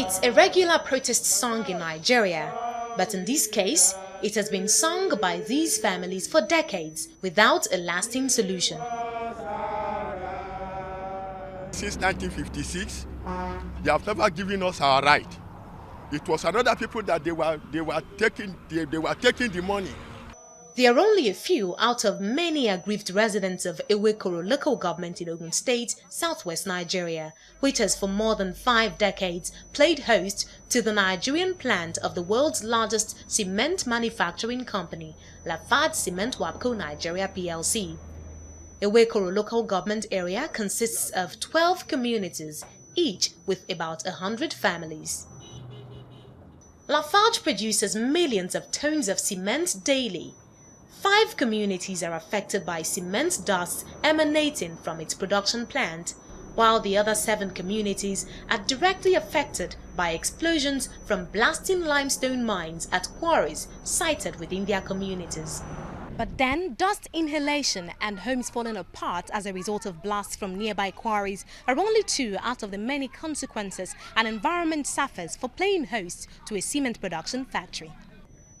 It's a regular protest song in Nigeria, but in this case, it has been sung by these families for decades without a lasting solution. Since 1956, they have never given us our right. It was another people that they were taking the money. There are only a few out of many aggrieved residents of Ewekoro local government in Ogun State, southwest Nigeria, which has for more than 5 decades played host to the Nigerian plant of the world's largest cement manufacturing company, Lafarge Cement Wapco Nigeria plc. Ewekoro local government area consists of 12 communities, each with about 100 families. Lafarge produces millions of tons of cement daily. 5 communities are affected by cement dust emanating from its production plant, while the other 7 communities are directly affected by explosions from blasting limestone mines at quarries sited within their communities. But then, dust inhalation and homes falling apart as a result of blasts from nearby quarries are only 2 out of the many consequences an environment suffers for playing host to a cement production factory.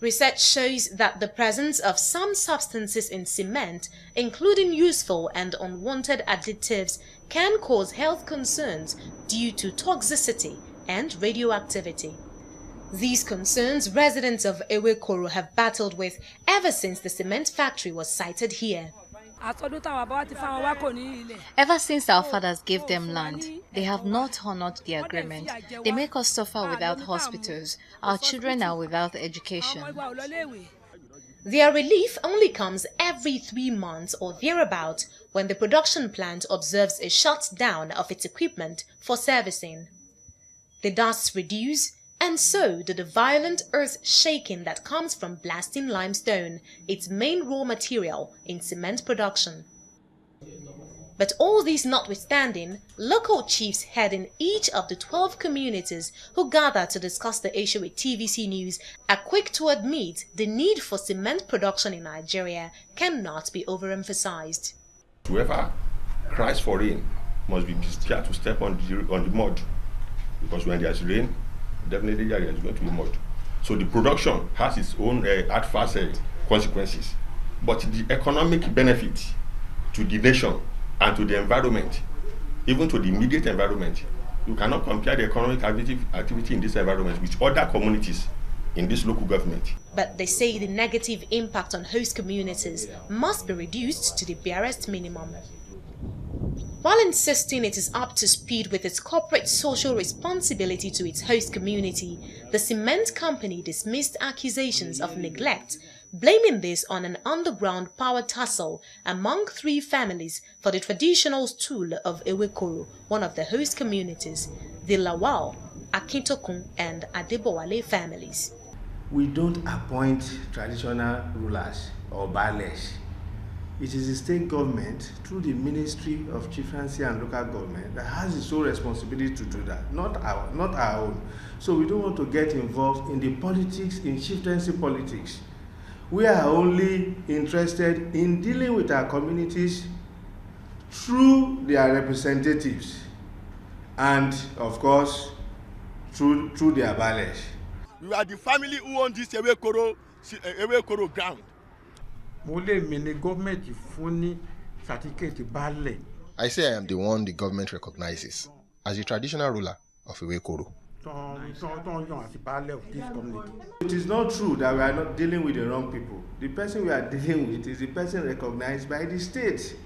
Research shows that the presence of some substances in cement, including useful and unwanted additives, can cause health concerns due to toxicity and radioactivity. These concerns residents of Ewekoro have battled with ever since the cement factory was sited here. Ever since our fathers gave them land, they have not honored the agreement. They make us suffer without hospitals. Our children are without education. Their relief only comes every 3 months or thereabout when the production plant observes a shutdown of its equipment for servicing. The dusts reduce, and so do the violent earth shaking that comes from blasting limestone, its main raw material in cement production. But all this notwithstanding, local chiefs heading each of the 12 communities who gather to discuss the issue with TVC News are quick to admit the need for cement production in Nigeria cannot be overemphasized. Whoever cries for rain must be scared to step on the mud, because when there's rain, definitely there is going to be mud. So the production has its own adverse consequences, but the economic benefit to the nation and to the environment, even to the immediate environment, you cannot compare the economic activity in this environment with other communities in this local government. But they say the negative impact on host communities must be reduced to the barest minimum. While insisting it is up to speed with its corporate social responsibility to its host community, the cement company dismissed accusations of neglect, blaming this on an underground power tussle among 3 families for the traditional stool of Ewekoro, one of the host communities, the Lawal, Akintokun and Adebowale families. We don't appoint traditional rulers or bales. It is the state government, through the Ministry of Chieftaincy and Local Government, that has the sole responsibility to do that, not our own. So we don't want to get involved in the politics, in chieftaincy politics. We are only interested in dealing with our communities through their representatives and, of course, through their bales. We are the family who own this Ewekoro ground. I say I am the one the government recognizes as the traditional ruler of Ewekoro. It is not true that we are not dealing with the wrong people. The person we are dealing with is the person recognized by the state.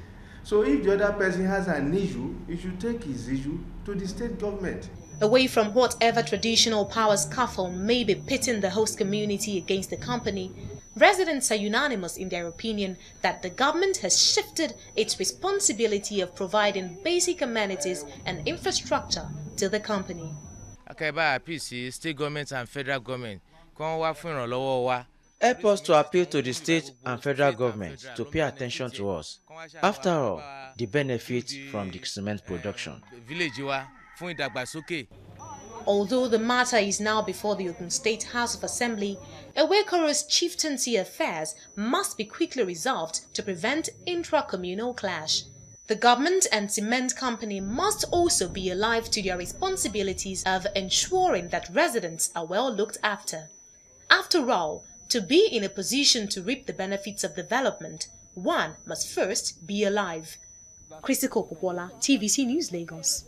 So if the other person has an issue, he should take his issue to the state government. Away from whatever traditional power scuffle may be pitting the host community against the company, residents are unanimous in their opinion that the government has shifted its responsibility of providing basic amenities and infrastructure to the company. State government and federal government help us to appeal to the state and federal government to pay attention to us. After all, the benefits from the cement production. Although the matter is now before the Ogun State House of Assembly, Ewekoro's chieftaincy affairs must be quickly resolved to prevent intra-communal clash. The government and cement company must also be alive to their responsibilities of ensuring that residents are well looked after. After all, to be in a position to reap the benefits of development, one must first be alive. Christycole Popoola, TVC News, Lagos.